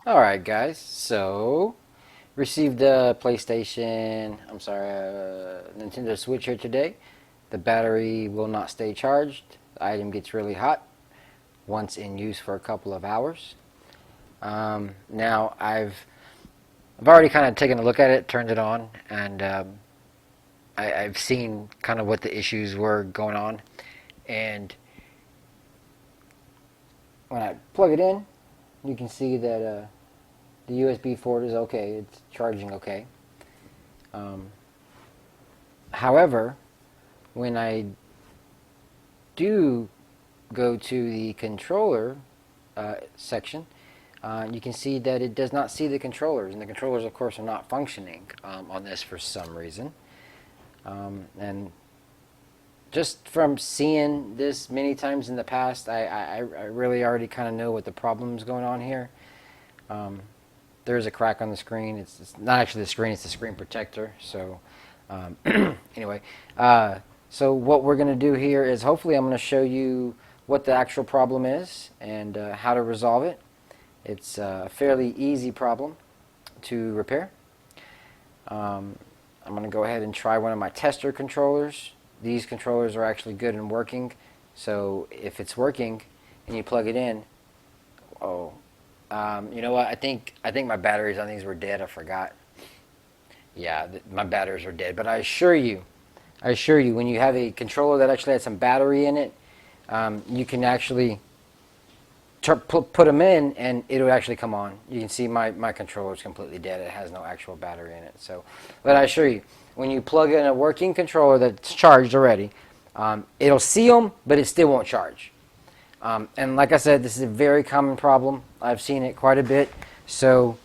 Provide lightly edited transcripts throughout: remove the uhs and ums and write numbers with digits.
Alright guys, so received a Nintendo Switch here today. The battery will not stay charged. The item gets really hot once in use for a couple of hours. Now I've already kind of taken a look at it, turned it on, and I've seen kind of what the issues were going on. And when I plug it in, you can see that the USB port is okay. It's charging okay. However, when I do go to the controller section, you can see that it does not see the controllers, and the controllers, of course, are not functioning on this for some reason. And just from seeing this many times in the past, I really already kind of know what the problem's going on here. There's a crack on the screen. It's not actually the screen, it's the screen protector. So anyway, so what we're going to do here is hopefully I'm going to show you what the actual problem is and how to resolve it. It's a fairly easy problem to repair. I'm going to go ahead and try one of my tester controllers. These controllers are actually good and working, so if it's working and you plug it in, you know what? I think my batteries on these were dead. I forgot. Yeah, my batteries are dead. But I assure you, when you have a controller that actually has some battery in it, you can actually put them in, and it'll actually come on. You can see my controller is completely dead. It has no actual battery in it. So, but I assure you, when you plug in a working controller that's charged already, it'll see them, but it still won't charge. And like I said, this is a very common problem. I've seen it quite a bit. So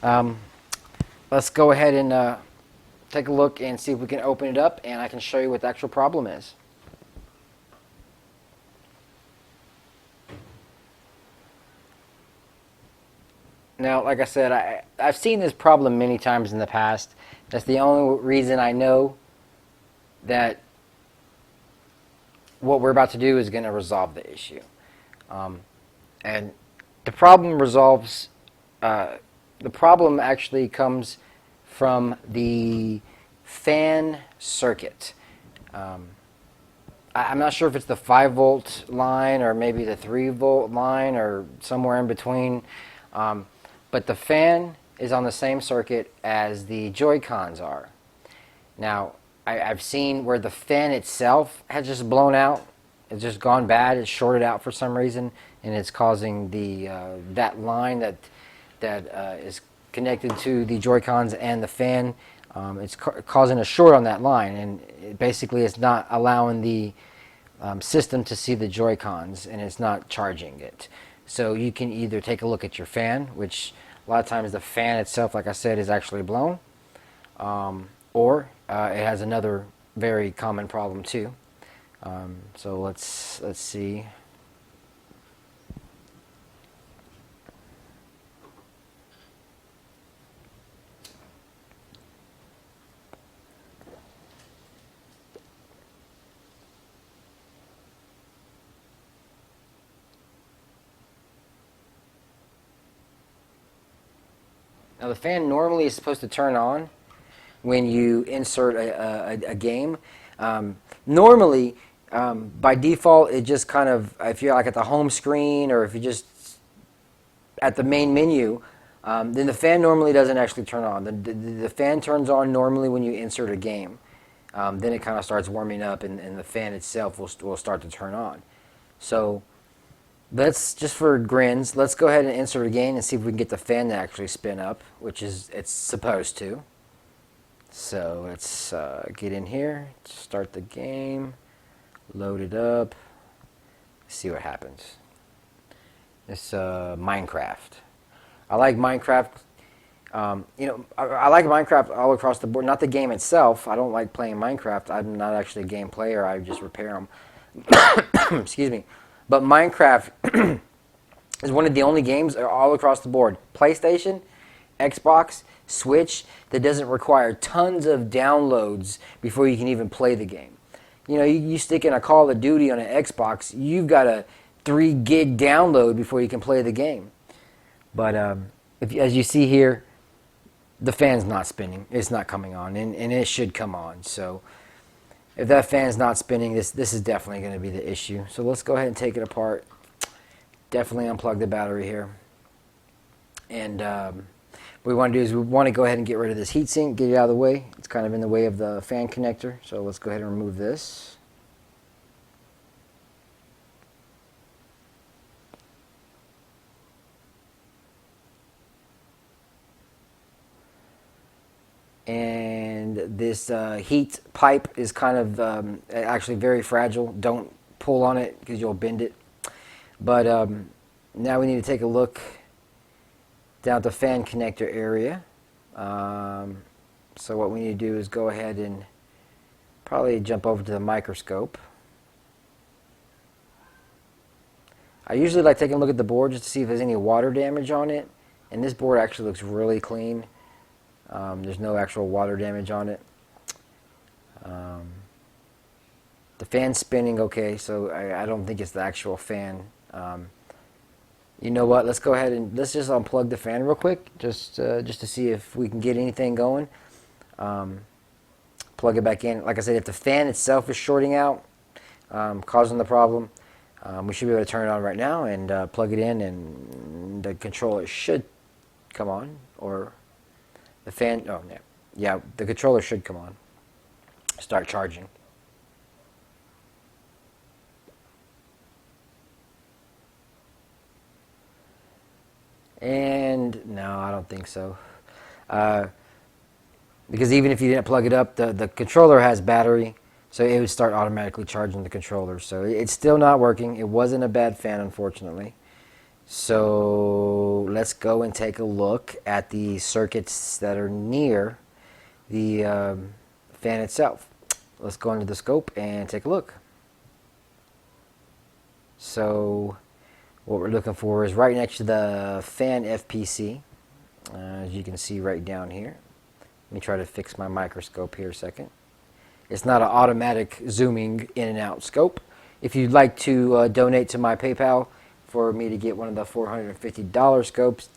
let's go ahead and take a look and see if we can open it up, and I can show you what the actual problem is. Now, like I said, I've seen this problem many times in the past. That's the only reason I know that what we're about to do is going to resolve the issue. And the problem the problem actually comes from the fan circuit. I'm not sure if it's the 5-volt line or maybe the 3-volt line or somewhere in between. But the fan is on the same circuit as the Joy-Cons are. Now, I've seen where the fan itself has just blown out. It's just gone bad. It's shorted out for some reason, and it's causing that line that is connected to the Joy-Cons and the fan. It's causing a short on that line, and it basically it's not allowing the system to see the Joy-Cons, and it's not charging it. So you can either take a look at your fan, which a lot of times the fan itself, like I said, is actually blown, or it has another very common problem too. So let's see. Now the fan normally is supposed to turn on when you insert a game. Normally, by default, it just kind of, if you're like at the home screen or if you're just at the main menu, then the fan normally doesn't actually turn on. The fan turns on normally when you insert a game. Then it kind of starts warming up, and the fan itself will start to turn on. So let's, just for grins, let's go ahead and insert a game and see if we can get the fan to actually spin up, which is it's supposed to. So let's get in here, start the game, load it up, see what happens. It's Minecraft. I like Minecraft. I like Minecraft all across the board. Not the game itself. I don't like playing Minecraft. I'm not actually a game player. I just repair them. Excuse me. But Minecraft is one of the only games all across the board. PlayStation, Xbox, Switch, that doesn't require tons of downloads before you can even play the game. You know, you stick in a Call of Duty on an Xbox, you've got a 3 gig download before you can play the game. But if as you see here, the fan's not spinning. It's not coming on, and it should come on. So if that fan's not spinning, this is definitely going to be the issue. So let's go ahead and take it apart. Definitely unplug the battery here. And what we want to do is we want to go ahead and get rid of this heatsink, get it out of the way. It's kind of in the way of the fan connector. So let's go ahead and remove this. And this heat pipe is kind of actually very fragile. Don't pull on it because you'll bend it. But now we need to take a look down at the fan connector area. So what we need to do is go ahead and probably jump over to the microscope. I usually like taking a look at the board just to see if there's any water damage on it. And this board actually looks really clean. There's no actual water damage on it. The fan's spinning okay, so I don't think it's the actual fan. You know what? Let's go ahead and let's just unplug the fan real quick, just to see if we can get anything going. Plug it back in. Like I said, if the fan itself is shorting out, causing the problem, we should be able to turn it on right now and plug it in, and the controller should come on, or the fan. Oh yeah, the controller should come on. Start charging. And no, I don't think so. Because even if you didn't plug it up, the controller has battery, so it would start automatically charging the controller. So it's still not working. It wasn't a bad fan, unfortunately. So let's go and take a look at the circuits that are near the fan itself. Let's go into the scope and take a look. So what we're looking for is right next to the fan FPC, as you can see right down here. Let me try to fix my microscope here a second. It's not an automatic zooming in and out scope. If you'd like to donate to my PayPal for me to get one of the $450 scopes,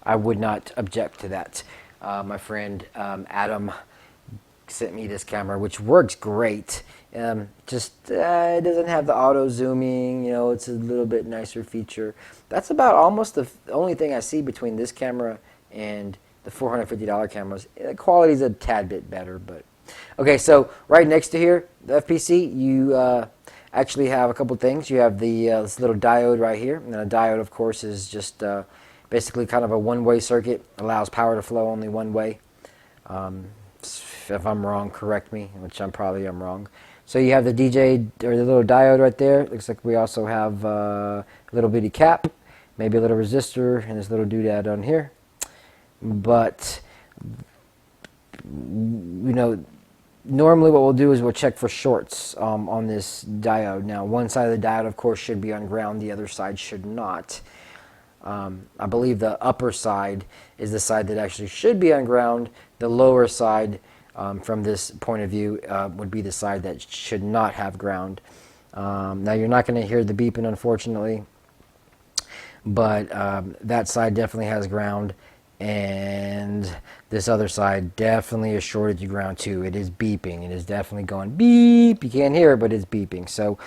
I would not object to that. My friend Adam sent me this camera, which works great. Just it doesn't have the auto zooming. You know, it's a little bit nicer feature. That's about almost the only thing I see between this camera and the $450 cameras. The quality's a tad bit better, but okay. So right next to here, the FPC, you actually have a couple things. You have the this little diode right here, and a diode, of course, is just basically kind of a one-way circuit. Allows power to flow only one way. If I'm wrong, correct me, which I'm probably wrong. So you have the DJ, or the little diode right there. Looks like we also have a little bitty cap, maybe a little resistor, and this little doodad on here. But, you know, normally what we'll do is we'll check for shorts on this diode. Now, one side of the diode, of course, should be on ground. The other side should not. I believe the upper side is the side that actually should be on ground. The lower side, from this point of view, would be the side that should not have ground. Now, you're not going to hear the beeping, unfortunately, but that side definitely has ground, and this other side definitely is shorted to ground too. It is beeping. It is definitely going beep. You can't hear it, but it's beeping. So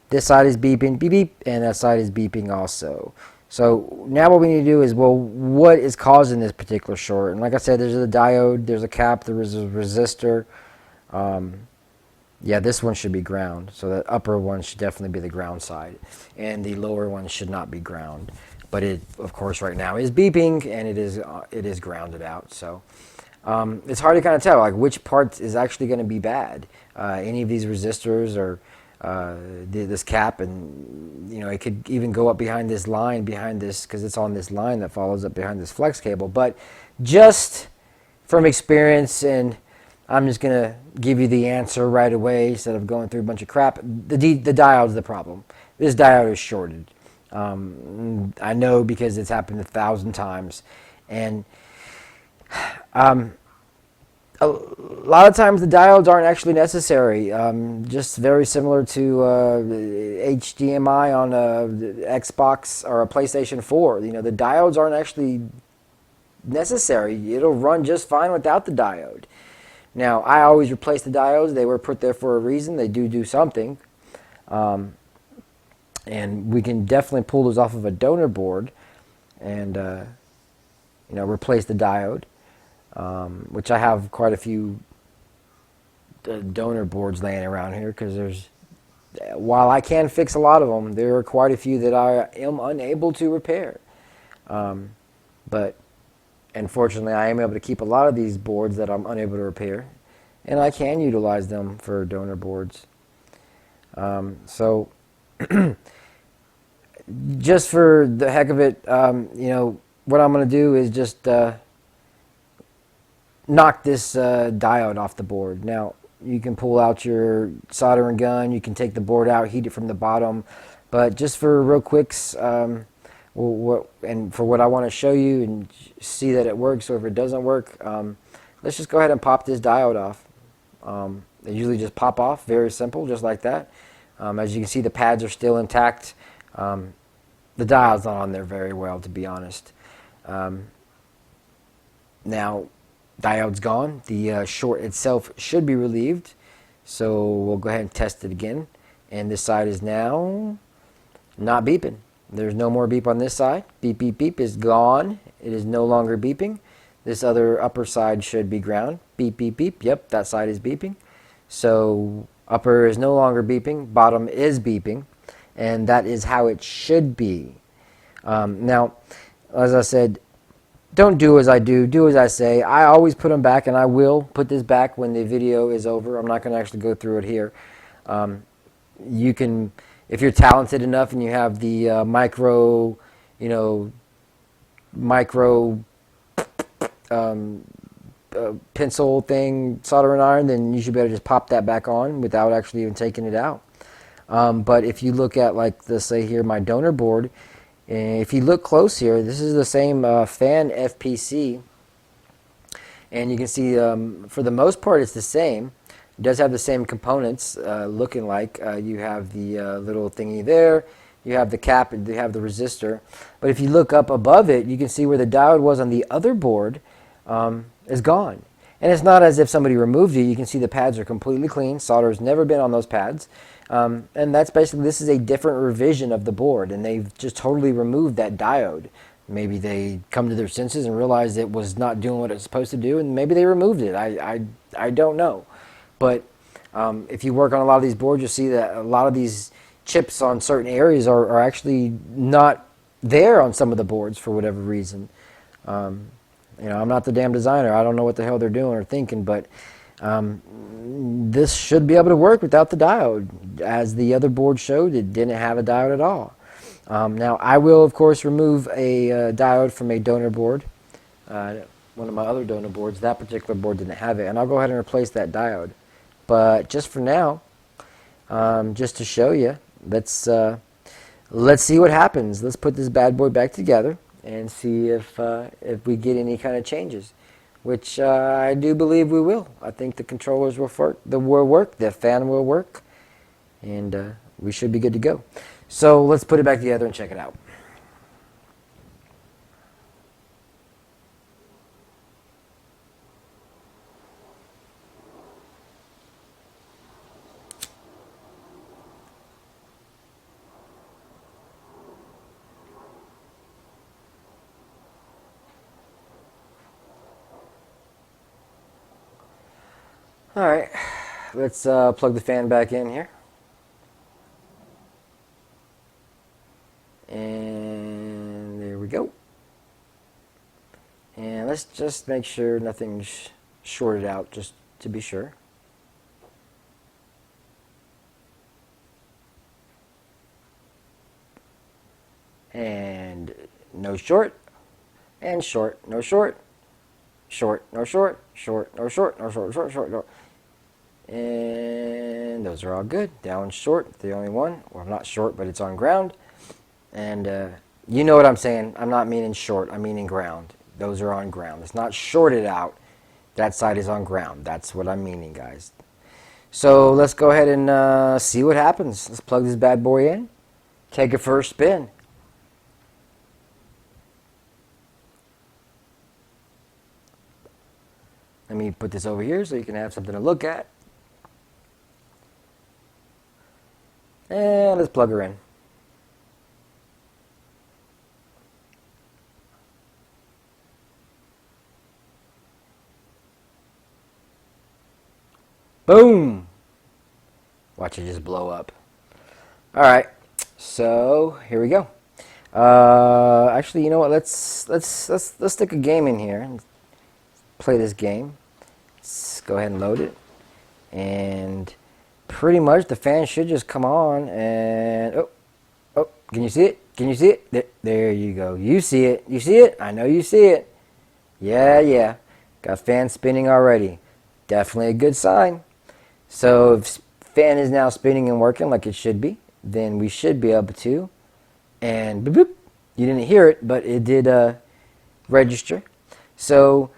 this side is beeping, beep, beep, and that side is beeping also. So now what we need to do is, well, what is causing this particular short? And like I said, there's a diode, there's a cap, there is a resistor. Yeah, this one should be ground. So the upper one should definitely be the ground side. And the lower one should not be ground. But it, of course, right now is beeping, and it is grounded out. So it's hard to kind of tell, like, which part is actually going to be bad. Any of these resistors or this cap, and you know, it could even go up behind this line, behind this, because it's on this line that follows up behind this flex cable. But just from experience, and I'm just gonna give you the answer right away instead of going through a bunch of crap. The diode's the problem. This diode is shorted. I know because it's happened 1,000 times, and A lot of times the diodes aren't actually necessary. Just very similar to HDMI on a Xbox or a PlayStation 4. You know, the diodes aren't actually necessary. It'll run just fine without the diode. Now, I always replace the diodes. They were put there for a reason. They do something. And we can definitely pull those off of a donor board and replace the diode, which I have quite a few donor boards laying around here because while I can fix a lot of them, there are quite a few that I am unable to repair. But unfortunately, I am able to keep a lot of these boards that I'm unable to repair, and I can utilize them for donor boards. So just for the heck of it, what I'm going to do is just knock this diode off the board. Now, you can pull out your soldering gun, you can take the board out, heat it from the bottom, but just for real quicks, and for what I want to show you and see that it works, or if it doesn't work, let's just go ahead and pop this diode off. They usually just pop off, very simple, just like that. As you can see, the pads are still intact. The diode's not on there very well, to be honest. Now, diode's gone. The short itself should be relieved. So we'll go ahead and test it again. And this side is now not beeping. There's no more beep on this side. Beep, beep, beep is gone. It is no longer beeping. This other upper side should be ground. Beep, beep, beep. Yep, that side is beeping. So upper is no longer beeping. Bottom is beeping. And that is how it should be. Now, as I said, don't do as I do as I say. I always put them back, and I will put this back when the video is over. I'm not going to actually go through it here. You can, if you're talented enough and you have the micro pencil thing, soldering iron, then you should be able to just pop that back on without actually even taking it out. But if you look at, like, let's say here, my donor board, if you look close here, this is the same fan FPC, and you can see for the most part it's the same. It does have the same components looking like. You have the little thingy there, you have the cap, and you have the resistor. But if you look up above it, you can see where the diode was on the other board is gone. And it's not as if somebody removed it. You can see the pads are completely clean. Solder has never been on those pads. And that's basically, this is a different revision of the board, and they've just totally removed that diode. Maybe they come to their senses and realized it was not doing what it's supposed to do, and maybe they removed it. I don't know. But if you work on a lot of these boards, you'll see that a lot of these chips on certain areas are actually not there on some of the boards for whatever reason. I'm not the damn designer. I don't know what the hell they're doing or thinking, but this should be able to work without the diode. As the other board showed, it didn't have a diode at all. Now, I will, of course, remove a diode from a donor board. One of my other donor boards, that particular board didn't have it, and I'll go ahead and replace that diode. But just for now, just to show you, let's see what happens. Let's put this bad boy back together and see if we get any kind of changes, which I do believe we will. I think the controllers will work, the fan will work, and we should be good to go. So let's put it back together and check it out. All right, let's plug the fan back in here. And there we go. And let's just make sure nothing's shorted out, just to be sure. And no short, and short, no short, short, no short, short, no short, no short, short, short, short. And those are all good. Down short, the only one. Well, not short, but it's on ground. And you know what I'm saying. I'm not meaning short. I'm meaning ground. Those are on ground. It's not shorted out. That side is on ground. That's what I'm meaning, guys. So let's go ahead and see what happens. Let's plug this bad boy in. Take it for a spin. Let me put this over here so you can have something to look at. And let's plug her in. Boom! Watch it just blow up. All right, so here we go. Actually, you know what? Let's stick a game in here and play this game. Let's go ahead and load it, and pretty much the fan should just come on. And oh, can you see it? Can you see it? There you go. You see it? You see it? I know you see it. Yeah. Got fan spinning already. Definitely a good sign. So if fan is now spinning and working like it should be, then we should be able to. And boop, boop. You didn't hear it, but it did register. So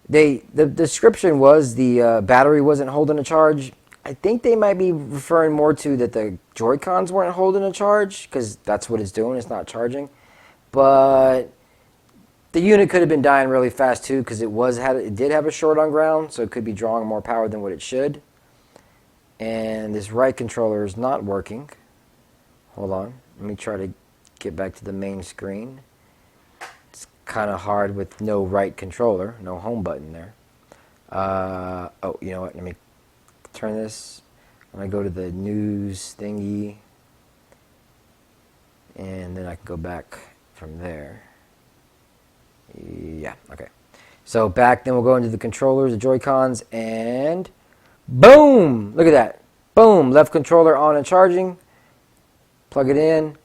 the description was the battery wasn't holding a charge. I think they might be referring more to that the Joy-Cons weren't holding a charge, because that's what it's doing. It's not charging. But the unit could have been dying really fast too, because it did have a short on ground, so it could be drawing more power than what it should. And this right controller is not working. Hold on. Let me try to get back to the main screen. It's kind of hard with no right controller, no home button there. Oh, you know what? Let me turn this. I'm going to go to the news thingy. And then I can go back from there. Yeah, okay. So back, then we'll go into the controllers, the Joy-Cons, and boom! Look at that. Boom! Left controller on and charging. Plug it in.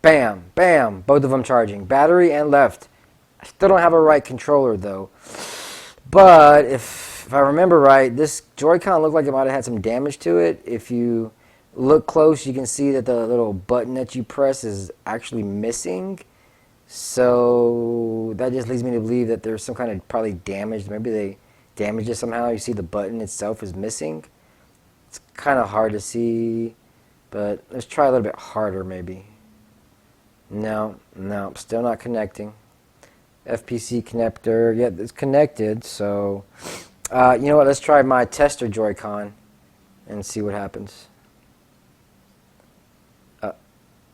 Bam! Bam! Both of them charging. Battery and left. I still don't have a right controller though. But if I remember right, this Joy-Con looked like it might have had some damage to it. If you look close, you can see that the little button that you press is actually missing. So that just leads me to believe that there's some kind of probably damage. Maybe they damaged it somehow. You see the button itself is missing. It's kind of hard to see, but let's try a little bit harder maybe. No, still not connecting. FPC connector, yeah, it's connected. So, you know what? Let's try my tester Joy-Con and see what happens. Oh,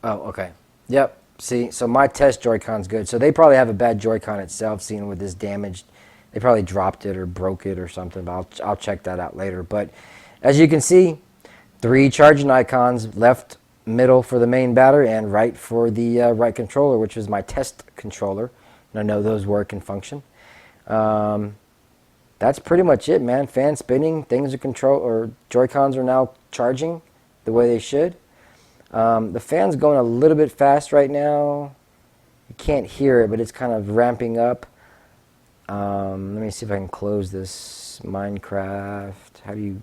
okay. Yep. See, so my test Joy-Con's good. So they probably have a bad Joy-Con itself, seeing with this damaged. They probably dropped it or broke it or something, but I'll check that out later. But as you can see, 3 charging icons, left, middle for the main battery, and right for the right controller, which is my test controller. And I know those work and function. That's pretty much it, man. Fan spinning, things are Joy-Cons are now charging the way they should. The fan's going a little bit fast right now. You can't hear it, but it's kind of ramping up. Let me see if I can close this Minecraft. How do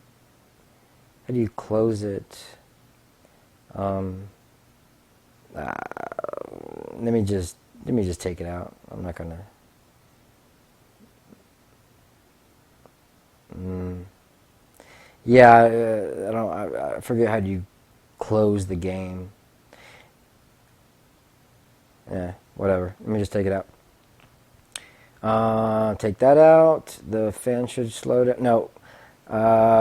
you close it? Let me just take it out. I'm not gonna. Yeah, I forget how you close the game. Yeah, whatever. Let me just take it out. Take that out. The fan should slow down. No,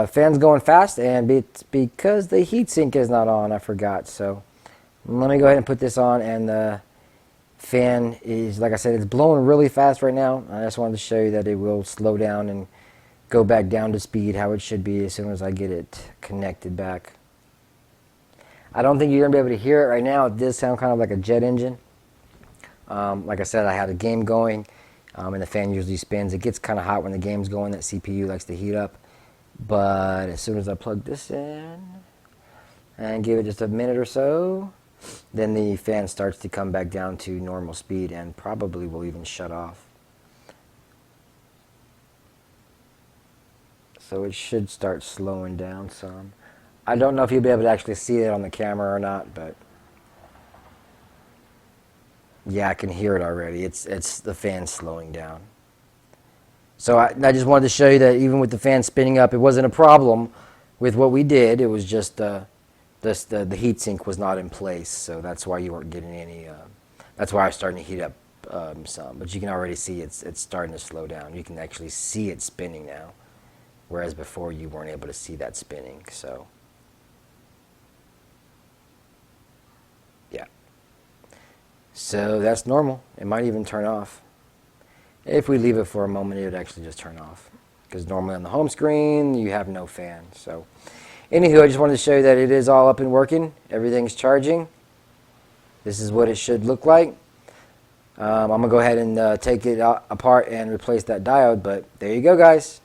fan's going fast, and it's because the heatsink is not on. I forgot. So let me go ahead and put this on, and the fan is, like I said, it's blowing really fast right now. I just wanted to show you that it will slow down and go back down to speed how it should be as soon as I get it connected back. I don't think you're going to be able to hear it right now. It does sound kind of like a jet engine. Like I said, I had a game going, and the fan usually spins. It gets kind of hot when the game's going. That CPU likes to heat up. But as soon as I plug this in and give it just a minute or so, then the fan starts to come back down to normal speed and probably will even shut off. So it should start slowing down some. I don't know if you'll be able to actually see it on the camera or not, but yeah, I can hear it already. It's the fan slowing down. So I just wanted to show you that even with the fan spinning up, it wasn't a problem with what we did. It was just the heat sink was not in place, so that's why you weren't getting any. That's why I was starting to heat up some. But you can already see it's starting to slow down. You can actually see it spinning now, whereas before you weren't able to see that spinning. So yeah, so that's normal. It might even turn off. If we leave it for a moment, it would actually just turn off. Because normally on the home screen, you have no fan. So, anywho, I just wanted to show you that it is all up and working. Everything's charging. This is what it should look like. I'm going to go ahead and take it apart and replace that diode. But there you go, guys.